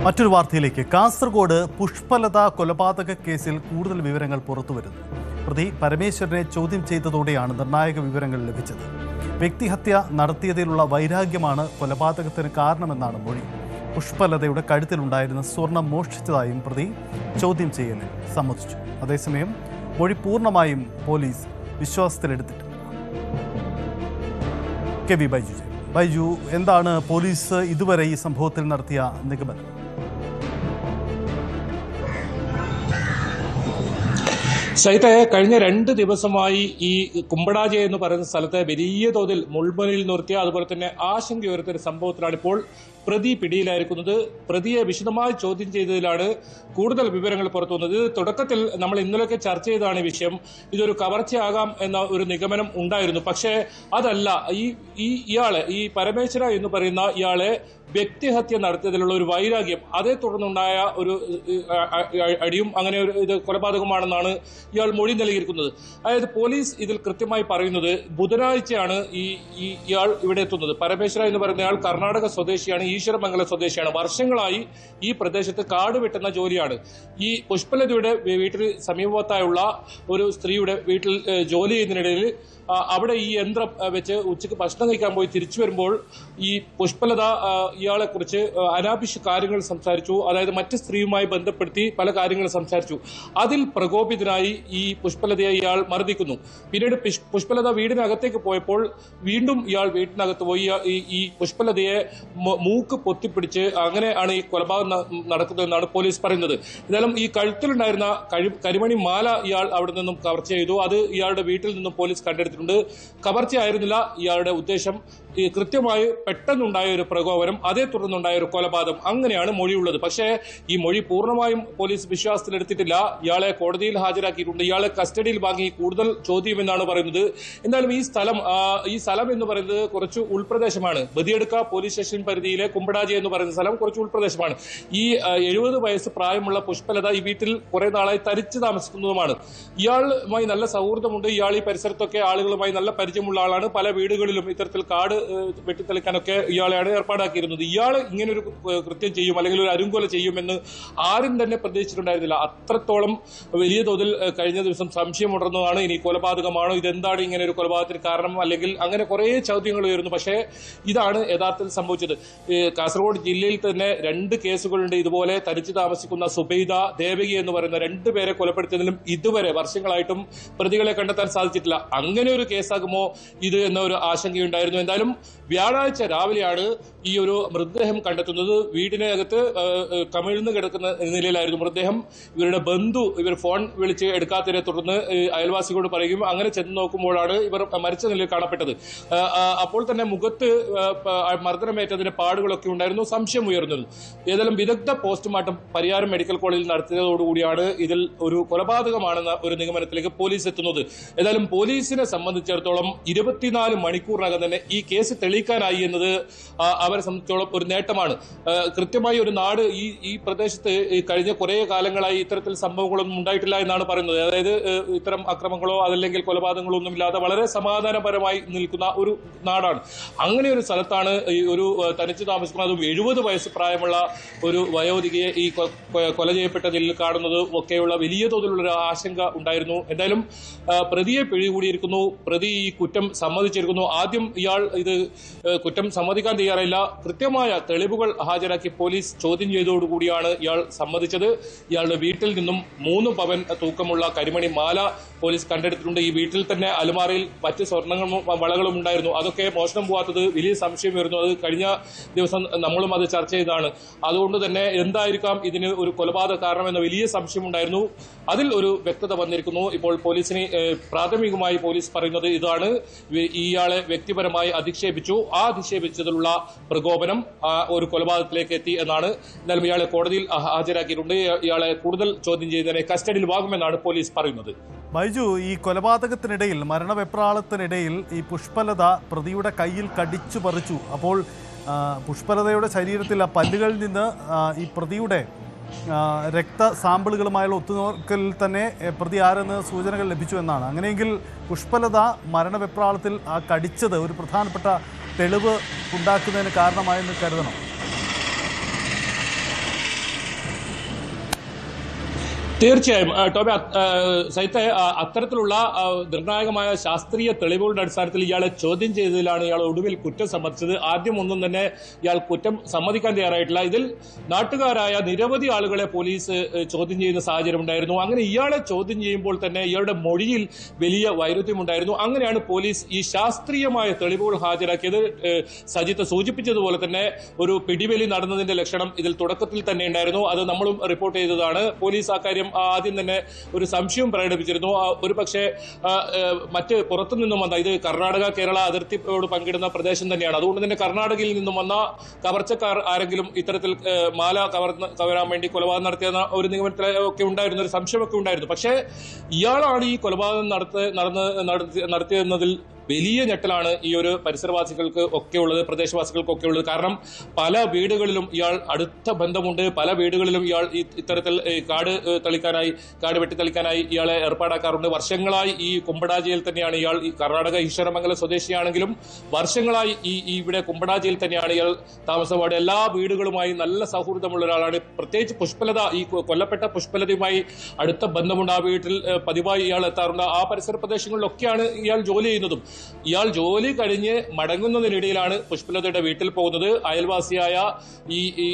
മറ്റൊരു വാർത്തയിലേക്ക്. കാസർഗോഡ് പുഷ്പലത കൊലപാതക കേസിൽ കൂടുതൽ വിവരങ്ങൾ പുറത്തുവരുന്നു. പ്രതി പരമേശ്വരനെ ചോദ്യം ചെയ്തതോടെയാണ് നിർണായക വിവരങ്ങൾ ലഭിച്ചത്. വ്യക്തിഹത്യ നടത്തിയതിലുള്ള വൈരാഗ്യമാണ് കൊലപാതകത്തിന് കാരണമെന്നാണ് മൊഴി. പുഷ്പലതയുടെ കഴുത്തിലുണ്ടായിരുന്ന സ്വർണം മോഷ്ടിച്ചതായും പ്രതി ചോദ്യം ചെയ്യലിൽ സമ്മതിച്ചു. അതേസമയം മൊഴി പൂർണ്ണമായും പോലീസ് വിശ്വാസത്തിലെടുത്തിട്ടുണ്ട്. കെ വി ബൈജു, എന്താണ് പോലീസ് ഇതുവരെ ഈ സംഭവത്തിൽ നടത്തിയ നിഗമനം? സൈത്തെ, കഴിഞ്ഞ 2 ദിവസമായി ഈ കുമ്പടാജെ എന്ന് പറയുന്ന സ്ഥലത്തെ വലിയ തോതിൽ മുൾമുനയിൽ നിർത്തിയ അതുപോലെ തന്നെ ആശങ്കയുയർത്തിയ സംഭവത്തിലാണ് ഇപ്പോൾ പ്രതി പിടിയിലായിരിക്കുന്നത്. പ്രതിയെ വിശദമായി ചോദ്യം ചെയ്തതിലാണ് കൂടുതൽ വിവരങ്ങൾ പുറത്തു വന്നത്. തുടക്കത്തിൽ നമ്മൾ ഇന്നലെയൊക്കെ ചർച്ച ചെയ്തതാണ് ഈ വിഷയം. ഇതൊരു കവർച്ചയാകാം എന്ന ഒരു നിഗമനം ഉണ്ടായിരുന്നു. പക്ഷേ അതല്ല. ഇയാളെ ഈ പരമേശ്വര എന്ന് പറയുന്ന ഇയാളെ വ്യക്തിഹത്യ നടത്തിയതിലുള്ള ഒരു വൈരാഗ്യം, അതേ തുടർന്നുണ്ടായ ഒരു അടിയും അങ്ങനെ ഒരു ഇത് കൊലപാതകമാണെന്നാണ് ഇയാൾ മൊഴി നൽകിയിരിക്കുന്നത്. അതായത് പോലീസ് ഇതിൽ കൃത്യമായി പറയുന്നത് ബുധനാഴ്ചയാണ് ഇയാൾ ഇവിടെ എത്തുന്നത്. പരമേശ്വര എന്ന് പറയുന്ന ആൾ കർണാടക സ്വദേശിയാണ്, ഈശ്വരമംഗലം സ്വദേശിയാണ്. വർഷങ്ങളായി ഈ പ്രദേശത്ത് കാട് വെട്ടുന്ന ജോലിയാണ്. ഈ പുഷ്പലതയുടെ വീട്ടിൽ സമീപത്തായുള്ള ഒരു സ്ത്രീയുടെ വീട്ടിൽ ജോലി ചെയ്യുന്നതിനിടയിൽ അവിടെ ഈ യന്ത്രം വെച്ച് ഉച്ചയ്ക്ക് ഭക്ഷണം കഴിക്കാൻ പോയി തിരിച്ചു വരുമ്പോൾ ഈ പുഷ്പലത ഇയാളെ കുറിച്ച് അനാവശ്യ കാര്യങ്ങൾ സംസാരിച്ചു. അതായത് മറ്റ് സ്ത്രീയുമായി ബന്ധപ്പെടുത്തി പല കാര്യങ്ങൾ സംസാരിച്ചു. അതിൽ പ്രകോപിതനായി ഈ പുഷ്പലതയെ ഇയാൾ മർദ്ദിക്കുന്നു. പിന്നീട് പുഷ്പലത വീടിനകത്തേക്ക് പോയപ്പോൾ വീണ്ടും ഇയാൾ വീട്ടിനകത്ത് പോയി ഈ പുഷ്പലതയെ മൂക്ക് പൊത്തിപ്പിടിച്ച് അങ്ങനെയാണ് ഈ കൊലപാതകം നടക്കുന്നതെന്നാണ് പോലീസ് പറയുന്നത്. എന്നാലും ഈ കഴുത്തിലുണ്ടായിരുന്ന കരിമണി മാല ഇയാൾ അവിടെ നിന്നും കവർച്ച ചെയ്തു. അത് ഇയാളുടെ വീട്ടിൽ നിന്നും പോലീസ് കണ്ടെടുത്തു. കവർച്ചയായിരുന്നില്ല ഇയാളുടെ ഉദ്ദേശം. കൃത്യമായി പെട്ടെന്നുണ്ടായ ഒരു പ്രകോപനം, അതേ തുടർന്നുണ്ടായ ഒരു കൊലപാതകം, അങ്ങനെയാണ് മൊഴിയുള്ളത്. പക്ഷേ ഈ മൊഴി പൂർണ്ണമായും പോലീസ് വിശ്വാസത്തിലെടുത്തിട്ടില്ല. ഇയാളെ കോടതിയിൽ ഹാജരാക്കിയിട്ടുണ്ട്. ഇയാളെ കസ്റ്റഡിയിൽ വാങ്ങി കൂടുതൽ ചോദ്യം എന്നാണ് പറയുന്നത്. എന്തായാലും ഈ സ്ഥലം എന്ന് പറയുന്നത് കുറച്ച് ഉൾപ്രദേശമാണ്. ബദിയടുക്ക പോലീസ് സ്റ്റേഷൻ പരിധിയിലെ കുമ്പടാജി എന്ന് പറയുന്ന സ്ഥലം കുറച്ച് ഉൾപ്രദേശമാണ്. ഈ 70 വയസ്സ് പ്രായമുള്ള പുഷ്പലത ഈ വീട്ടിൽ കുറെ നാളായി തരിച്ചു താമസിക്കുന്നതുമാണ്. ഇയാളുമായി നല്ല സൗഹൃദമുണ്ട്. ഇയാൾ ഈ പരിസരത്തൊക്കെ ആളുകളുമായി നല്ല പരിചയമുള്ള ആളാണ്. പല വീടുകളിലും ഇത്തരത്തിൽ കാട് വെട്ടിത്തെളിക്കാനൊക്കെ ഇയാളെയാണ് ഏർപ്പാടാക്കിയിരുന്നത്. ഇയാൾ ഇങ്ങനൊരു കൃത്യം ചെയ്യും അല്ലെങ്കിൽ ഒരു അരുങ്കൊല ചെയ്യുമെന്ന് ആരും തന്നെ പ്രതീക്ഷിച്ചിട്ടുണ്ടായിരുന്നില്ല. അത്രത്തോളം വലിയ തോതിൽ കഴിഞ്ഞ ദിവസം സംശയം ഉണർന്നതാണ്. ഇനി കൊലപാതകമാണോ, ഇതെന്താണ് ഇങ്ങനെ ഒരു കൊലപാതകത്തിന് കാരണം, അല്ലെങ്കിൽ അങ്ങനെ കുറെ ചോദ്യങ്ങൾ ഉയർന്നു. പക്ഷേ ഇതാണ് യഥാർത്ഥത്തിൽ സംഭവിച്ചത്. കാസർഗോഡ് ജില്ലയിൽ തന്നെ 2 കേസുകളുണ്ട്. ഇതുപോലെ തനിച്ച് താമസിക്കുന്ന സുബൈദ, ദേവകി എന്ന് പറയുന്ന 2 പേരെ കൊലപ്പെടുത്തിയതിലും ഇതുവരെ വർഷങ്ങളായിട്ടും പ്രതികളെ കണ്ടെത്താൻ സാധിച്ചിട്ടില്ല. അങ്ങനെ ഒരു കേസാകുമോ ഇത് എന്ന ഒരു ആശങ്കയുണ്ടായിരുന്നു. എന്തായാലും വ്യാഴാഴ്ച രാവിലെയാണ് ഈ ഒരു മൃതദേഹം കണ്ടെത്തുന്നത്. വീടിനകത്ത് കമിഴ്ന്ന് കിടക്കുന്ന നിലയിലായിരുന്നു മൃതദേഹം. ഇവരുടെ ബന്ധു ഇവർ ഫോൺ വിളിച്ച് എടുക്കാത്തതിനെ തുടർന്ന് അയൽവാസികളോട് പറയുകയും അങ്ങനെ ചെന്ന് നോക്കുമ്പോഴാണ് ഇവർ മരിച്ച നിലയിൽ കാണപ്പെട്ടത്. അപ്പോൾ തന്നെ മുഖത്ത് മർദ്ദനമേറ്റതിന്റെ പാടുകളൊക്കെ ഉണ്ടായിരുന്നു. സംശയം ഉയർന്നിരുന്നു. ഏതായാലും വിദഗ്ധ പോസ്റ്റ്മോർട്ടം പരിയാരം മെഡിക്കൽ കോളേജിൽ നടത്തിയതോടുകൂടിയാണ് ഇതിൽ ഒരു കൊലപാതകമാണെന്ന ഒരു നിഗമനത്തിലേക്ക് പോലീസ് എത്തുന്നത്. ഏതായാലും പോലീസിനെ സംബന്ധിച്ചിടത്തോളം 24 മണിക്കൂറിനകം തന്നെ ഈ കേസ് തെളിയിക്കാനായി എന്നത് അവരെ സംബന്ധിച്ചോളം ഒരു നേട്ടമാണ്. കൃത്യമായി ഒരു നാട് ഈ പ്രദേശത്ത് കഴിഞ്ഞ കുറെ കാലങ്ങളായി ഇത്തരത്തിൽ സംഭവങ്ങളൊന്നും ഉണ്ടായിട്ടില്ല എന്നാണ് പറയുന്നത്. അതായത് ഇത്തരം അക്രമങ്ങളോ അതല്ലെങ്കിൽ കൊലപാതകങ്ങളോ ഒന്നും ഇല്ലാതെ വളരെ സമാധാനപരമായി നിൽക്കുന്ന ഒരു നാടാണ്. അങ്ങനെ ഒരു സ്ഥലത്താണ് ഈ ഒരു തനിച്ച് താമസിക്കുന്ന അതും 70 വയസ്സ് പ്രായമുള്ള ഒരു വയോധികയെ ഈ കൊല ചെയ്യപ്പെട്ട നിലയിൽ കാണുന്നത് ഒക്കെയുള്ള വലിയ തോതിലുള്ള ഒരു ആശങ്ക ഉണ്ടായിരുന്നു. എന്തായാലും പ്രതിയെ പിടികൂടിയിരിക്കുന്നു. പ്രതി ഈ കുറ്റം സമ്മതിച്ചിരിക്കുന്നു. ആദ്യം ഇയാൾ ഇത് കുറ്റം സമ്മതിക്കാൻ തയ്യാറായില്ല. കൃത്യമായ തെളിവുകൾ ഹാജരാക്കി പോലീസ് ചോദ്യം ചെയ്തതോടുകൂടിയാണ് ഇയാൾ സമ്മതിച്ചത്. ഇയാളുടെ വീട്ടിൽ നിന്നും 3 പവൻ തൂക്കമുള്ള കരിമണി മാല പോലീസ് കണ്ടെടുത്തിട്ടുണ്ട്. ഈ വീട്ടിൽ തന്നെ അലമാറയിൽ മറ്റ് സ്വർണ്ണങ്ങളും വളകളും ഉണ്ടായിരുന്നു. അതൊക്കെ മോഷണം പോകാത്തത് വലിയ സംശയം വരുന്നു. അത് കഴിഞ്ഞ ദിവസം നമ്മളും അത് ചർച്ച ചെയ്തതാണ്. അതുകൊണ്ട് തന്നെ എന്തായിരിക്കാം ഇതിന് ഒരു കൊലപാതക കാരണമെന്ന വലിയ സംശയം ഉണ്ടായിരുന്നു. അതിൽ ഒരു വ്യക്തത വന്നിരിക്കുന്നു. ഇപ്പോൾ പോലീസിന് പ്രാഥമികമായി പോലീസ് പറയുന്നത് ഇതാണ്: ഇയാളെ വ്യക്തിപരമായി അധിക്ഷേപിച്ചു. ആ അധിക്ഷേപിച്ചതിലുള്ള പ്രകോപനം ഒരു കൊലപാതകത്തിലേക്ക് എത്തി എന്നാണ്. എന്നാലും ഇയാളെ കോടതിയിൽ ഹാജരാക്കിയിട്ടുണ്ട്. ഇയാളെ കൂടുതൽ ചോദ്യം ചെയ്യുന്നതിനെ കസ്റ്റഡിയിൽ വാങ്ങുമെന്നാണ് പോലീസ് പറയുന്നത്. ബൈജു, ഈ കൊലപാതകത്തിനിടയിൽ, മരണവെപ്രാളത്തിനിടയിൽ ഈ പുഷ്പലത പ്രതിയുടെ കയ്യിൽ കടിച്ചു പറിച്ചു. അപ്പോൾ പുഷ്പലതയുടെ ശരീരത്തിൽ ആ പല്ലുകളിൽ നിന്ന് ഈ പ്രതിയുടെ രക്തസാമ്പിളുകളുമായുള്ള ഒത്തുനോക്കലിൽ തന്നെ പ്രതി ആരെന്ന് സൂചനകൾ ലഭിച്ചു എന്നാണ്. അങ്ങനെയെങ്കിൽ പുഷ്പലത മരണവെപ്രാളത്തിൽ ആ കടിച്ചത് ഒരു പ്രധാനപ്പെട്ട തെളിവ് ഉണ്ടാക്കുന്നതിന് കാരണമായെന്ന് കരുതണം. തീർച്ചയായും ടോമി, സൈത്തെ, അത്തരത്തിലുള്ള നിർണായകമായ ശാസ്ത്രീയ തെളിവുകളുടെ അടിസ്ഥാനത്തിൽ ഇയാളെ ചോദ്യം ചെയ്തതിലാണ് ഇയാൾ ഒടുവിൽ കുറ്റം സമ്മതിച്ചത്. ആദ്യം ഒന്നും തന്നെ ഇയാൾ കുറ്റം സമ്മതിക്കാൻ തയ്യാറായിട്ടില്ല. ഇതിൽ നാട്ടുകാരായ നിരവധി ആളുകളെ പോലീസ് ചോദ്യം ചെയ്യുന്ന സാഹചര്യം ഉണ്ടായിരുന്നു. അങ്ങനെ ഇയാളെ ചോദ്യം ചെയ്യുമ്പോൾ തന്നെ ഇയാളുടെ മൊഴിയിൽ വലിയ വൈരുദ്ധ്യമുണ്ടായിരുന്നു. അങ്ങനെയാണ് പോലീസ് ഈ ശാസ്ത്രീയമായ തെളിവുകൾ ഹാജരാക്കിയത്. സജിത്ത് സൂചിപ്പിച്ചതുപോലെ തന്നെ ഒരു പിടിവലി നടന്നതിന്റെ ലക്ഷണം ഇതിൽ തുടക്കത്തിൽ തന്നെ ഉണ്ടായിരുന്നു. അത് നമ്മളും റിപ്പോർട്ട് ചെയ്തതാണ്. പോലീസ് അക്കാര്യം ആദ്യം തന്നെ ഒരു സംശയം പ്രകടിപ്പിച്ചിരുന്നു. ഒരു പക്ഷേ മറ്റ് പുറത്തു നിന്നും വന്ന, ഇത് കർണാടക കേരള അതിർത്തിയോട് പങ്കിടുന്ന പ്രദേശം തന്നെയാണ്, അതുകൊണ്ട് തന്നെ കർണാടകയിൽ നിന്നും വന്ന കവർച്ചക്കാർ ആരെങ്കിലും ഇത്തരത്തിൽ മാല കവരാൻ വേണ്ടി കൊലപാതകം നടത്തിയ ഒരു നിഗമനത്തിലൊക്കെ ഉണ്ടായിരുന്നു, ഒരു സംശയമൊക്കെ ഉണ്ടായിരുന്നു. പക്ഷേ ഇയാളാണ് ഈ കൊലപാതകം നടത്തിയെന്നതിൽ വലിയ ഞെട്ടലാണ് ഈ ഒരു പരിസരവാസികൾക്ക് ഒക്കെ ഉള്ളത്, പ്രദേശവാസികൾക്കൊക്കെ ഉള്ളത്. കാരണം പല വീടുകളിലും ഇയാൾ അടുത്ത ബന്ധമുണ്ട്. പല വീടുകളിലും ഇയാൾ ഇത്തരത്തിൽ കാട് വെട്ടിത്തെളിക്കാനായി ഇയാളെ ഏർപ്പാടാക്കാറുണ്ട്. വർഷങ്ങളായി ഈ കുമ്പടാജിയിൽ തന്നെയാണ് ഇയാൾ. ഈ കർണാടക ഈശ്വരമംഗലം സ്വദേശിയാണെങ്കിലും വർഷങ്ങളായി ഇവിടെ കുമ്പടാജിയിൽ തന്നെയാണ് ഇയാൾ താമസമാട്. എല്ലാ വീടുകളുമായി നല്ല സൗഹൃദമുള്ള ഒരാളാണ്. പ്രത്യേകിച്ച് പുഷ്പലത, ഈ കൊല്ലപ്പെട്ട പുഷ്പലതയുമായി അടുത്ത ബന്ധമുണ്ട്. ആ വീട്ടിൽ പതിവായി ഇയാൾ എത്താറുണ്ട്. ആ പരിസര പ്രദേശങ്ങളിലൊക്കെയാണ് ഇയാൾ ജോലി ചെയ്യുന്നതും. ഇയാൾ ജോലി കഴിഞ്ഞ് മടങ്ങുന്നതിനിടയിലാണ് പുഷ്പലതയുടെ വീട്ടിൽ പോകുന്നത്. അയൽവാസിയായ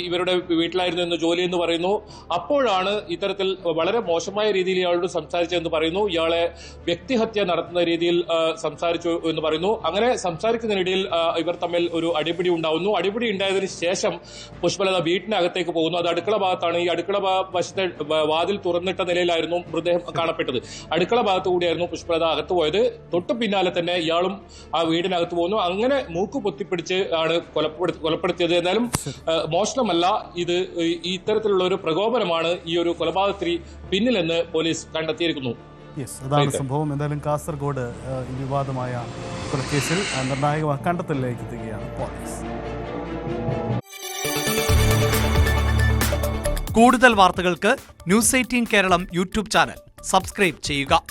ഇവരുടെ വീട്ടിലായിരുന്നു ഇന്ന് ജോലി എന്ന് പറയുന്നു. അപ്പോഴാണ് ഇത്തരത്തിൽ വളരെ മോശമായ രീതിയിൽ ഇയാളോട് സംസാരിച്ചതെന്ന് പറയുന്നു. ഇയാളെ വ്യക്തിഹത്യ നടത്തുന്ന രീതിയിൽ സംസാരിച്ചു എന്ന് പറയുന്നു. അങ്ങനെ സംസാരിക്കുന്നതിനിടയിൽ ഇവർ തമ്മിൽ ഒരു അടിപിടി ഉണ്ടാവുന്നു. അടിപിടി ഉണ്ടായതിനു ശേഷം പുഷ്പലത വീട്ടിനകത്തേക്ക് പോകുന്നു. അത് അടുക്കള ഭാഗത്താണ്. ഈ അടുക്കള വശത്തെ വാതിൽ തുറന്നിട്ട നിലയിലായിരുന്നു മൃതദേഹം കാണപ്പെട്ടത്. അടുക്കള ഭാഗത്ത് കൂടിയായിരുന്നു പുഷ്പലത അകത്ത് പോയത്. തൊട്ടു പിന്നാലെ തന്നെ ഇയാളും ആ വീടിനകത്ത് പോകുന്നു. അങ്ങനെ മൂക്ക് പൊത്തിപ്പിടിച്ച് ആണ് കൊലപ്പെടുത്തിയത്. എന്നാലും മോഷണമല്ല, ഇത് ഇത്തരത്തിലുള്ള ഒരു പ്രകോപനമാണ് ഈ ഒരു കൊലപാതകത്തിന് പിന്നിലെന്ന് പോലീസ് കണ്ടെത്തിയിരിക്കുന്നു. അതാണ് സംഭവം. എന്തായാലും കാസർഗോഡ് ഈ വിവാദമായ കൊലക്കേസിൽ നിർണായക കണ്ടെത്തലിലേക്ക് എത്തുകയാണ് പോലീസ്. കൂടുതൽ വാർത്തകൾക്ക് news 18 Keralam YouTube channel subscribe ചെയ്യുക.